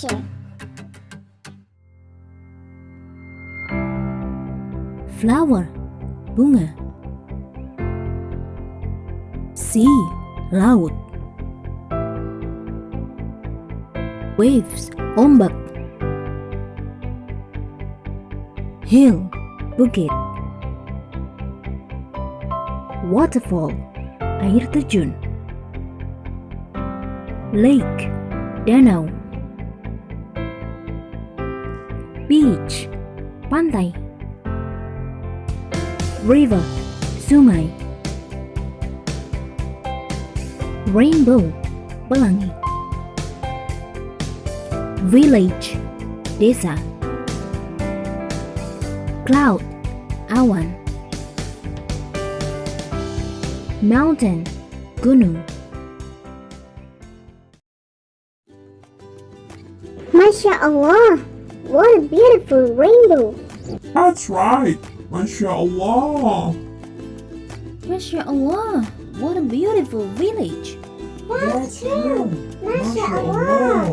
nature. Flower, bunga. Sea, laut. Waves, ombak. Hill, bukit. Waterfall, air terjun. Lake, danau. Beach, pantai. River, sungai. Rainbow, pelangi. Village, desa. Cloud, awan. Mountain, gunung. Masya Allah, what a beautiful rainbow. That's right. Masya Allah. Masya Allah, what a beautiful village. That's true. Masya Allah.